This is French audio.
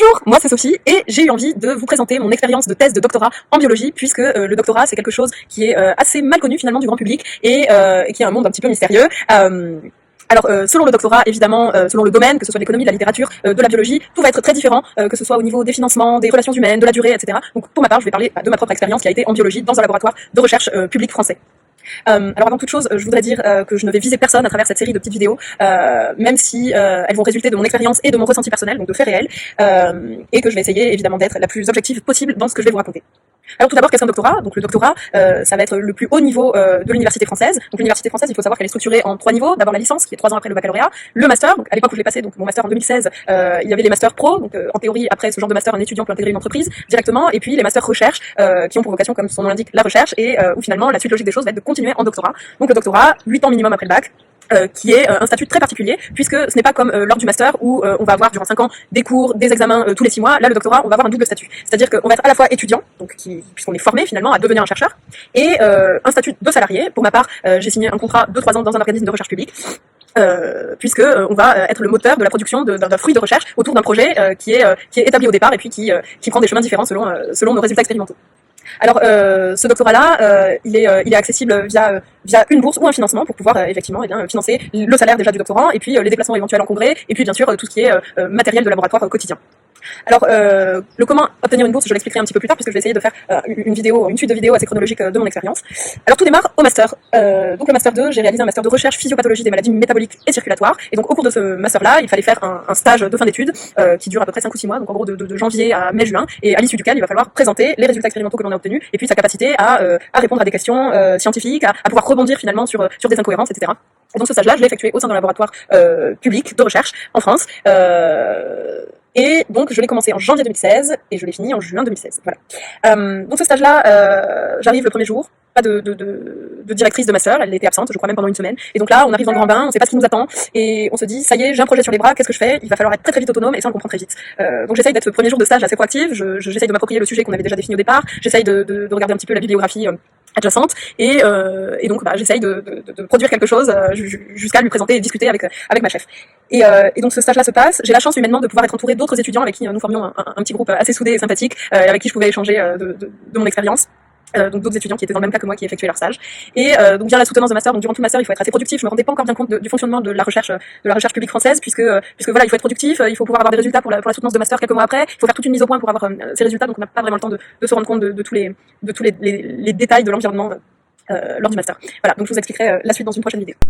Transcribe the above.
Bonjour, moi c'est Sophie et j'ai eu envie de vous présenter mon expérience de thèse de doctorat en biologie puisque le doctorat c'est quelque chose qui est assez mal connu finalement du grand public et qui est un monde un petit peu mystérieux. Selon le doctorat, évidemment, selon le domaine, que ce soit l'économie, de la littérature, de la biologie, tout va être très différent, que ce soit au niveau des financements, des relations humaines, de la durée, etc. Donc pour ma part, je vais parler de ma propre expérience qui a été en biologie dans un laboratoire de recherche public français. Alors avant toute chose, je voudrais dire que je ne vais viser personne à travers cette série de petites vidéos, même si elles vont résulter de mon expérience et de mon ressenti personnel, donc de faits réels, et que je vais essayer évidemment d'être la plus objective possible dans ce que je vais vous raconter. Alors tout d'abord, qu'est-ce qu'un doctorat? Donc le doctorat, ça va être le plus haut niveau de l'université française. Donc l'université française, il faut savoir qu'elle est structurée en 3 niveaux. D'abord la licence, qui est 3 ans après le baccalauréat, le master. Donc à l'époque où je l'ai passé, donc mon master en 2016, il y avait les masters pro. Donc en théorie, après ce genre de master, un étudiant peut intégrer une entreprise directement. Et puis les masters recherche, qui ont pour vocation, comme son nom l'indique, la recherche, et où finalement la suite logique des choses va être de continuer en doctorat. Donc le doctorat, 8 ans minimum après le bac. Qui est un statut très particulier, puisque ce n'est pas comme lors du master où on va avoir durant 5 ans des cours, des examens tous les 6 mois. Là, le doctorat, on va avoir un double statut. C'est-à-dire qu'on va être à la fois étudiant, donc puisqu'on est formé finalement à devenir un chercheur, et un statut de salarié. Pour ma part, j'ai signé un contrat de 3 ans dans un organisme de recherche publique. Puisque on va être le moteur de la production d'un fruit de recherche autour d'un projet qui est établi au départ et puis qui prend des chemins différents selon nos résultats expérimentaux. Alors ce doctorat-là, il est accessible via une bourse ou un financement pour pouvoir effectivement financer le salaire déjà du doctorant et puis les déplacements éventuels en congrès et puis bien sûr tout ce qui est matériel de laboratoire quotidien. Alors, le comment obtenir une bourse, je l'expliquerai un petit peu plus tard, puisque je vais essayer de faire une suite de vidéos assez chronologique de mon expérience. Alors, tout démarre au master. Donc, le master 2, j'ai réalisé un master de recherche physiopathologie des maladies métaboliques et circulatoires. Et donc, au cours de ce master-là, il fallait faire un stage de fin d'études qui dure à peu près 5 ou 6 mois, donc en gros de janvier à mai-juin, et à l'issue duquel il va falloir présenter les résultats expérimentaux que l'on a obtenus, et puis sa capacité à répondre à des questions scientifiques, à pouvoir rebondir finalement sur des incohérences, etc. Et donc, ce stage-là, je l'ai effectué au sein d'un laboratoire public de recherche en France. Et donc, je l'ai commencé en janvier 2016 et je l'ai fini en juin 2016. Voilà. Donc, ce stage-là, j'arrive le premier jour, pas de directrice de master, elle était absente, je crois même pendant une semaine. Et donc là, on arrive dans le grand bain, on sait pas ce qui nous attend et on se dit, ça y est, j'ai un projet sur les bras, qu'est-ce que je fais? Il va falloir être très très vite autonome et ça on le comprend très vite. Donc, j'essaye d'être ce premier jour de stage assez proactive, j'essaye de m'approprier le sujet qu'on avait déjà défini au départ, j'essaye de regarder un petit peu la bibliographie adjacente et donc j'essaye de produire quelque chose jusqu'à lui présenter et discuter avec ma chef. Et donc ce stage-là se passe. J'ai la chance humainement de pouvoir être entourée d'autres étudiants avec qui nous formions un petit groupe assez soudé et sympathique, avec qui je pouvais échanger de mon expérience. Donc d'autres étudiants qui étaient dans le même cas que moi qui effectuaient leur stage. Et donc via la soutenance de master, donc durant tout le master il faut être assez productif. Je me rendais pas encore bien compte du fonctionnement de la recherche publique française puisque voilà, il faut être productif, il faut pouvoir avoir des résultats pour la soutenance de master quelques mois après, il faut faire toute une mise au point pour avoir ces résultats, donc on n'a pas vraiment le temps de se rendre compte de tous les détails de l'environnement lors du master. Voilà, donc je vous expliquerai la suite dans une prochaine vidéo.